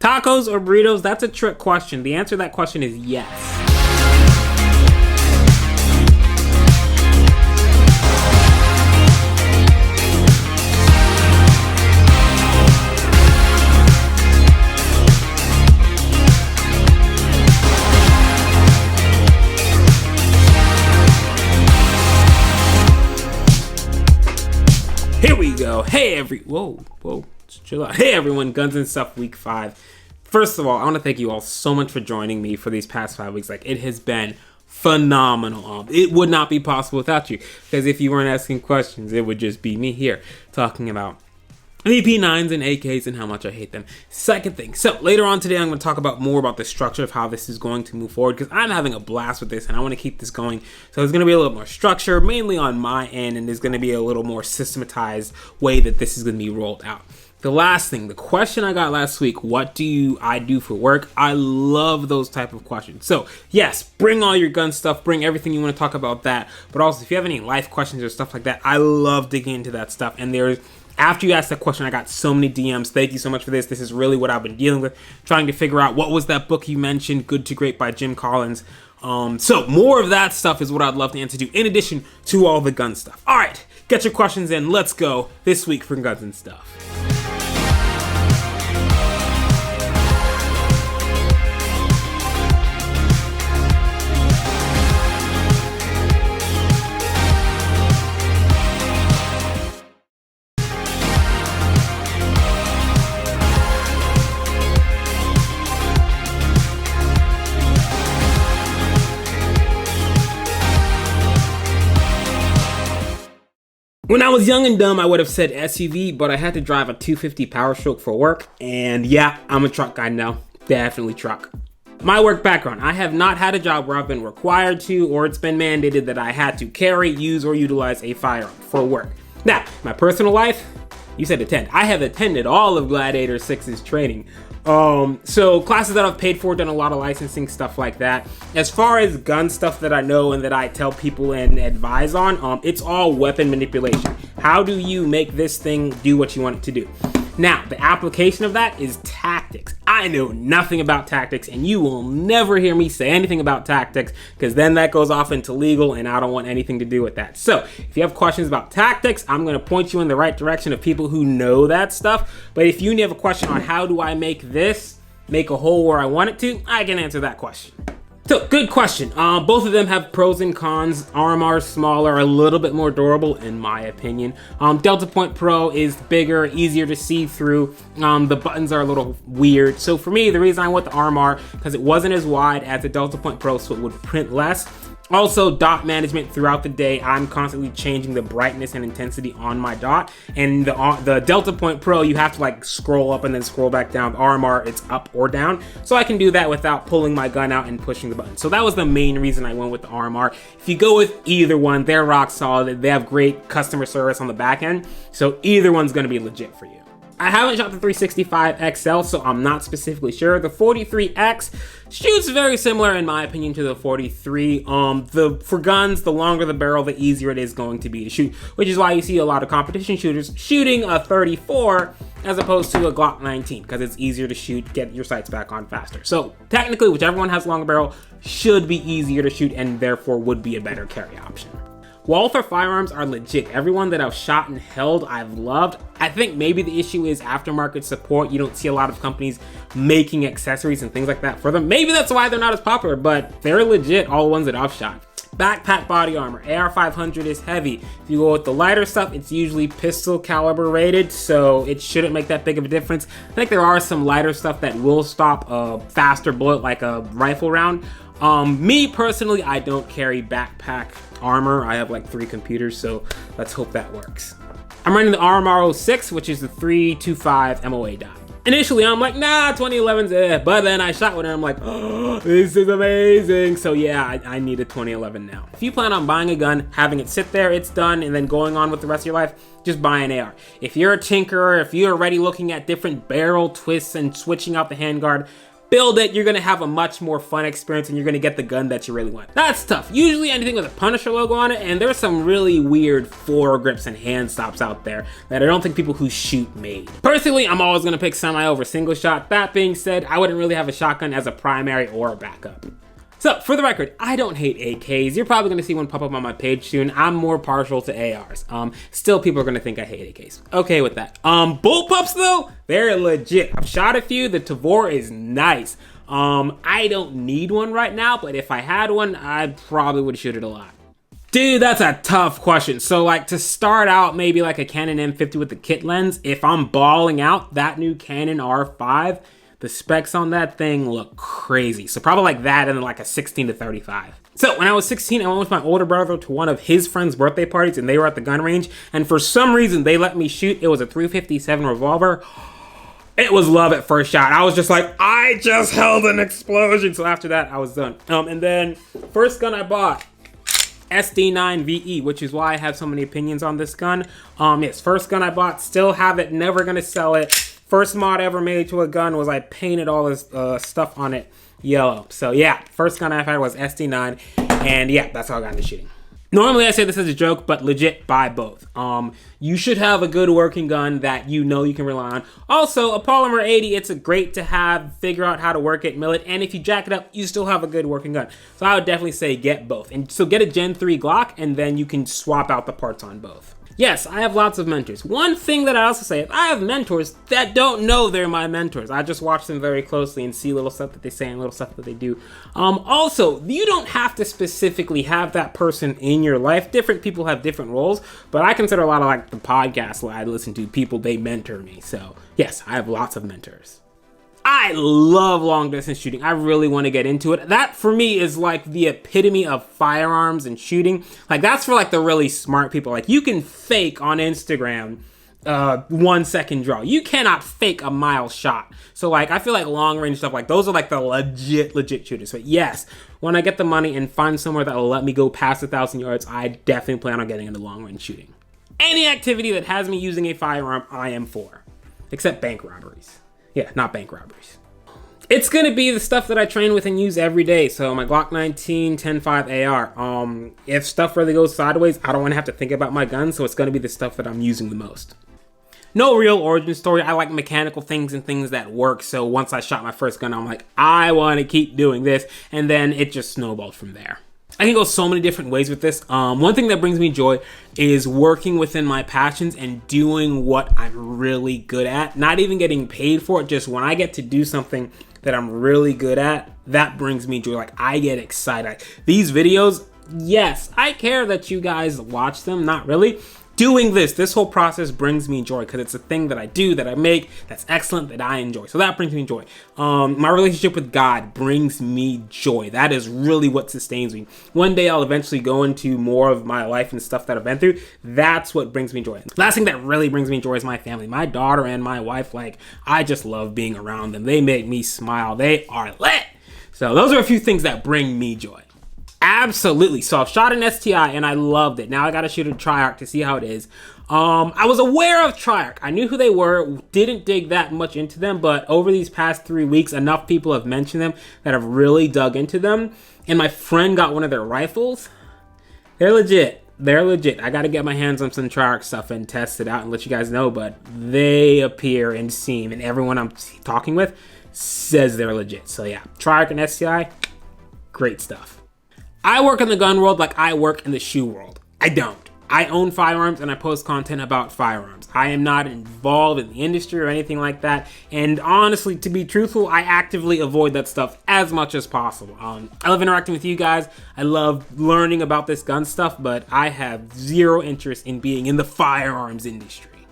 Tacos or burritos? That's a trick question. The answer to that question is yes. Here we go. Hey whoa, chill out. Hey everyone, Guns and Stuff week 5. First of all, I want to thank you all so much for joining me for these past 5 weeks. Like, it has been phenomenal. It would not be possible without you, because if you weren't asking questions, it would just be me here talking about VP9s and AKs and how much I hate them. Second thing, so later on today I'm going to talk about more about the structure of how this is going to move forward, because I'm having a blast with this and I want to keep this going. So there's going to be a little more structure, mainly on my end, and there's going to be a little more systematized way that this is going to be rolled out. The last thing, the question I got last week, what do I do for work? I love those type of questions. So yes, bring all your gun stuff, bring everything you want to talk about that, but also if you have any life questions or stuff like that, I love digging into that stuff. And there's, after you asked that question, I got so many DMs. Thank you so much for this. This is really what I've been dealing with, trying to figure out what was that book you mentioned, Good to Great by Jim Collins. So more of that stuff is what I'd love to answer to, in addition to all the gun stuff. All right, get your questions in. Let's go this week for Guns and Stuff. When I was young and dumb, I would have said SUV, but I had to drive a 250 Power Stroke for work, and yeah, I'm a truck guy now. Definitely truck. My work background: I have not had a job where I've been required to, or it's been mandated that I had to carry, use, or utilize a firearm for work. Now, my personal life, you said attend. I have attended all of Gladiator 6's training. So classes that I've paid for, done a lot of licensing, stuff like that. As far as gun stuff that I know and that I tell people and advise on, it's all weapon manipulation. How do you make this thing do what you want it to do? Now, the application of that is tactics. I know nothing about tactics, and you will never hear me say anything about tactics, because then that goes off into legal, and I don't want anything to do with that. So, if you have questions about tactics, I'm going to point you in the right direction of people who know that stuff. But if you have a question on how do I make this make a hole where I want it to, I can answer that question. So, good question. Both of them have pros and cons. RMR is smaller, a little bit more durable, in my opinion. Delta Point Pro is bigger, easier to see through. The buttons are a little weird. So for me, the reason I went the RMR, because it wasn't as wide as the Delta Point Pro, so it would print less. Also, dot management throughout the day. I'm constantly changing the brightness and intensity on my dot. And the Delta Point Pro, you have to like scroll up and then scroll back down. The RMR, it's up or down. So I can do that without pulling my gun out and pushing the button. So that was the main reason I went with the RMR. If you go with either one, they're rock solid. They have great customer service on the back end. So either one's gonna be legit for you. I haven't shot the 365 XL, so I'm not specifically sure. The 43X shoots very similar, in my opinion, to the 43. For guns, the longer the barrel, the easier it is going to be to shoot, which is why you see a lot of competition shooters shooting a 34 as opposed to a Glock 19, because it's easier to shoot, get your sights back on faster. So technically, whichever one has longer barrel should be easier to shoot and therefore would be a better carry option. Walther firearms are legit. Everyone that I've shot and held, I've loved. I think maybe the issue is aftermarket support. You don't see a lot of companies making accessories and things like that for them. Maybe that's why they're not as popular, but they're legit, all the ones that I've shot. Backpack body armor. AR-500 is heavy. If you go with the lighter stuff, it's usually pistol caliber rated, so it shouldn't make that big of a difference. I think there are some lighter stuff that will stop a faster bullet, like a rifle round. Me personally, I don't carry backpack armor. I have like 3 computers, so let's hope that works. I'm running the RMR 06, which is the 325 MOA dot. Initially, I'm like, nah, 2011's but then I shot one and I'm like, oh, this is amazing. So yeah, I need a 2011 now. If you plan on buying a gun, having it sit there, it's done, and then going on with the rest of your life, just buy an AR. If you're a tinkerer, if you're already looking at different barrel twists and switching out the handguard, build it, you're gonna have a much more fun experience and you're gonna get the gun that you really want. That's tough. Usually anything with a Punisher logo on it, and there's some really weird foregrips and hand stops out there that I don't think people who shoot made. Personally, I'm always gonna pick semi over single shot. That being said, I wouldn't really have a shotgun as a primary or a backup. So, for the record, I don't hate AKs. You're probably gonna see one pop up on my page soon. I'm more partial to ARs. Still, people are gonna think I hate AKs. Okay with that. Bullpups though, they're legit. I've shot a few. The Tavor is nice. I don't need one right now, but if I had one, I probably would shoot it a lot. Dude, that's a tough question. So like to start out, maybe like a Canon M50 with the kit lens. If I'm balling out, that new Canon R5, the specs on that thing look crazy. So probably like that and then like a 16-35. So when I was 16, I went with my older brother to one of his friends' birthday parties and they were at the gun range. And for some reason, they let me shoot. It was a 357 revolver. It was love at first shot. I was just like, I just held an explosion. So after that, I was done. And then first gun I bought, SD9VE, which is why I have so many opinions on this gun. Yes, first gun I bought, still have it, never gonna sell it. First mod ever made to a gun was I painted all this stuff on it yellow. So yeah, first gun I've had was SD9, and yeah, that's how I got into shooting. Normally I say this as a joke, but legit buy both. You should have a good working gun that you know you can rely on. Also, a Polymer 80, it's great to have, figure out how to work it, mill it, and if you jack it up, you still have a good working gun. So I would definitely say get both. And so get a Gen 3 Glock, and then you can swap out the parts on both. Yes, I have lots of mentors. One thing that I also say is I have mentors that don't know they're my mentors. I just watch them very closely and see little stuff that they say and little stuff that they do. Also, you don't have to specifically have that person in your life. Different people have different roles, but I consider a lot of like the podcasts that I listen to, people, they mentor me. So yes, I have lots of mentors. I love long distance shooting. I really want to get into it. That for me is like the epitome of firearms and shooting. Like that's for like the really smart people. Like you can fake on Instagram 1 second draw. You cannot fake a mile shot. So like I feel like long range stuff, like those are like the legit shooters. But yes, when I get the money and find somewhere that will let me go past 1,000 yards, I definitely plan on getting into long range shooting. Any activity that has me using a firearm, I am for. Except bank robberies. Yeah, not bank robberies. It's gonna be the stuff that I train with and use every day. So my Glock 19 10.5 AR. If stuff really goes sideways, I don't wanna have to think about my gun, so it's gonna be the stuff that I'm using the most. No real origin story. I like mechanical things and things that work. So once I shot my first gun, I'm like, I wanna keep doing this. And then it just snowballed from there. I can go so many different ways with this. One thing that brings me joy is working within my passions and doing what I'm really good at. Not even getting paid for it, just when I get to do something that I'm really good at, that brings me joy. Like I get excited. These videos, yes, I care that you guys watch them, not really. Doing this whole process brings me joy because it's a thing that I do, that I make, that's excellent, that I enjoy. So that brings me joy. My relationship with God brings me joy. That is really what sustains me. One day I'll eventually go into more of my life and stuff that I've been through. That's what brings me joy. Last thing that really brings me joy is my family. My daughter and my wife, like, I just love being around them. They make me smile. They are lit. So those are a few things that bring me joy. Absolutely. So I've shot an STI and I loved it. Now I gotta shoot a Triarch to see how it is. I was aware of Triarch. I knew who they were, didn't dig that much into them, but over these past 3 weeks, enough people have mentioned them that have really dug into them. And my friend got one of their rifles. They're legit. They're legit. I gotta get my hands on some Triarch stuff and test it out and let you guys know, but they appear and seem, and everyone I'm talking with says they're legit. So yeah, Triarch and STI, great stuff. I work in the gun world like I work in the shoe world. I don't. I own firearms and I post content about firearms. I am not involved in the industry or anything like that. And honestly, to be truthful, I actively avoid that stuff as much as possible. I love interacting with you guys. I love learning about this gun stuff, but I have zero interest in being in the firearms industry.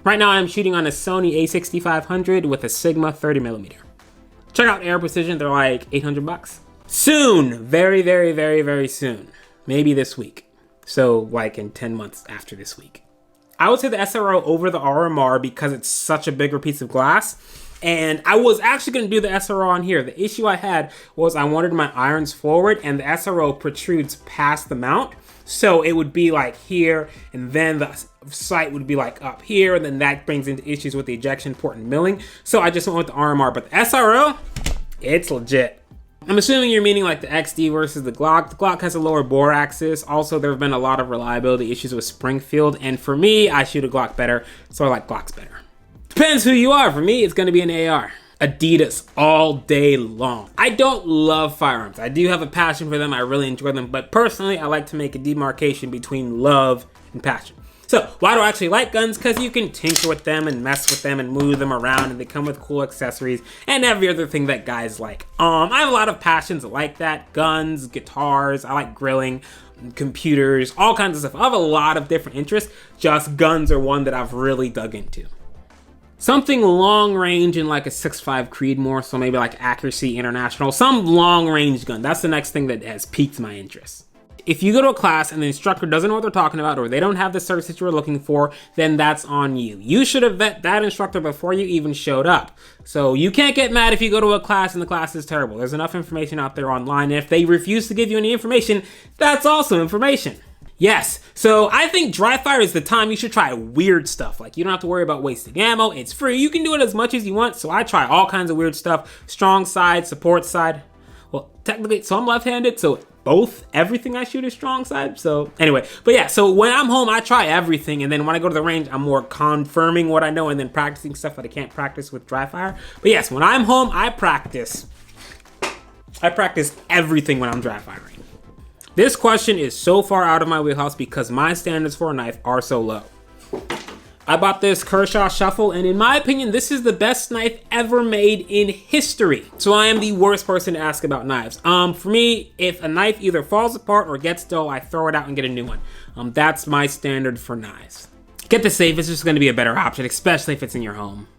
Right now I'm shooting on a Sony a6500 with a Sigma 30mm. Check out Air Precision, they're like 800 bucks. Soon, very, very, very, very soon. Maybe this week. So like in 10 months after this week. I would say the SRO over the RMR because it's such a bigger piece of glass. And I was actually going to do the SRO on here. The issue I had was I wanted my irons forward and the SRO protrudes past the mount. So it would be like here and then the sight would be like up here. And then that brings into issues with the ejection port and milling. So I just went with the RMR. But the SRO, It's legit. I'm assuming you're meaning like the XD versus the Glock. The Glock has a lower bore axis. Also, there have been a lot of reliability issues with Springfield, and for me, I shoot a Glock better, so I like Glocks better. Depends who you are. For me, it's gonna be an AR. AIDIDAS all day long. I don't love firearms. I do have a passion for them. I really enjoy them, but personally, I like to make a demarcation between love and passion. So why do I actually like guns? Because you can tinker with them and mess with them and move them around, and they come with cool accessories and every other thing that guys like. I have a lot of passions like that. Guns, guitars, I like grilling, computers, all kinds of stuff. I have a lot of different interests. Just guns are one that I've really dug into. Something long range in like a 6.5 Creedmoor, so maybe like Accuracy International, some long range gun. That's the next thing that has piqued my interest. If you go to a class and the instructor doesn't know what they're talking about, or they don't have the certs that you were looking for, then that's on you. You should have vet that instructor before you even showed up. So you can't get mad if you go to a class and the class is terrible. There's enough information out there online, and if they refuse to give you any information, that's also information. Yes, so I think dry fire is the time you should try weird stuff. Like, you don't have to worry about wasting ammo. It's free. You can do it as much as you want. So I try all kinds of weird stuff. Strong side, support side. Well, technically, so I'm left-handed, so everything I shoot is strong side. So anyway, but yeah, so when I'm home, I try everything. And then when I go to the range, I'm more confirming what I know and then practicing stuff that I can't practice with dry fire. But yes, when I'm home, I practice everything when I'm dry firing. This question is so far out of my wheelhouse because my standards for a knife are so low. I bought this Kershaw Shuffle, and in my opinion, this is the best knife ever made in history. So I am the worst person to ask about knives. For me, if a knife either falls apart or gets dull, I throw it out and get a new one. That's my standard for knives. Get the safe, it's just gonna be a better option, especially if it's in your home.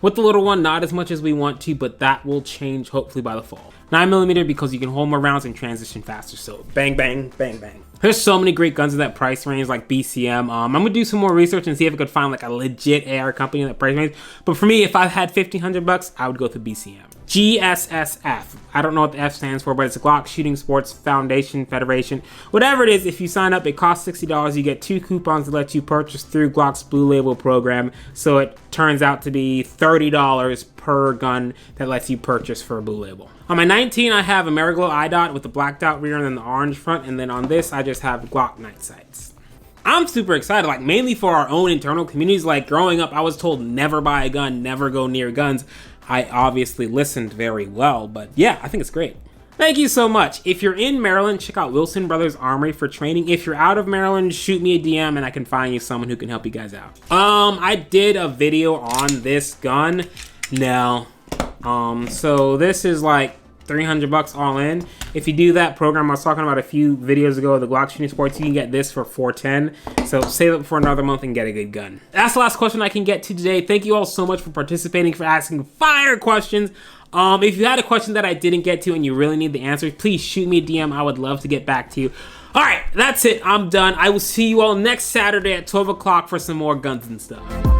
With the little one, not as much as we want to, but that will change hopefully by the fall. 9mm because you can hold more rounds and transition faster, so bang, bang, bang, bang. There's so many great guns in that price range, like BCM. I'm gonna do some more research and see if I could find like a legit AR company in that price range. But for me, if I had $1,500, I would go to BCM. GSSF. I don't know what the F stands for, but it's a Glock Shooting Sports Foundation Federation. Whatever it is, if you sign up, it costs $60. You get 2 coupons to let you purchase through Glock's Blue Label program. So it turns out to be $30 per gun that lets you purchase for a Blue Label. On my 19, I have a Mariglow eye dot with the blacked out rear and then the orange front. And then on this, I just have Glock night sights. I'm super excited, like mainly for our own internal communities. Like growing up, I was told never buy a gun, never go near guns. I obviously listened very well, but yeah, I think it's great. Thank you so much. If you're in Maryland, check out Wilson Brothers Armory for training. If you're out of Maryland, shoot me a DM and I can find you someone who can help you guys out. I did a video on this gun now. So this is like $300 all in. If you do that program I was talking about a few videos ago, the Glock Shooting Sports, you can get this for $410. So save it for another month and get a good gun. That's the last question I can get to today. Thank you all so much for participating, for asking fire questions. If you had a question that I didn't get to and you really need the answer, please shoot me a DM. I would love to get back to you. All right, that's it. I'm done. I will see you all next Saturday at 12 o'clock for some more guns and stuff.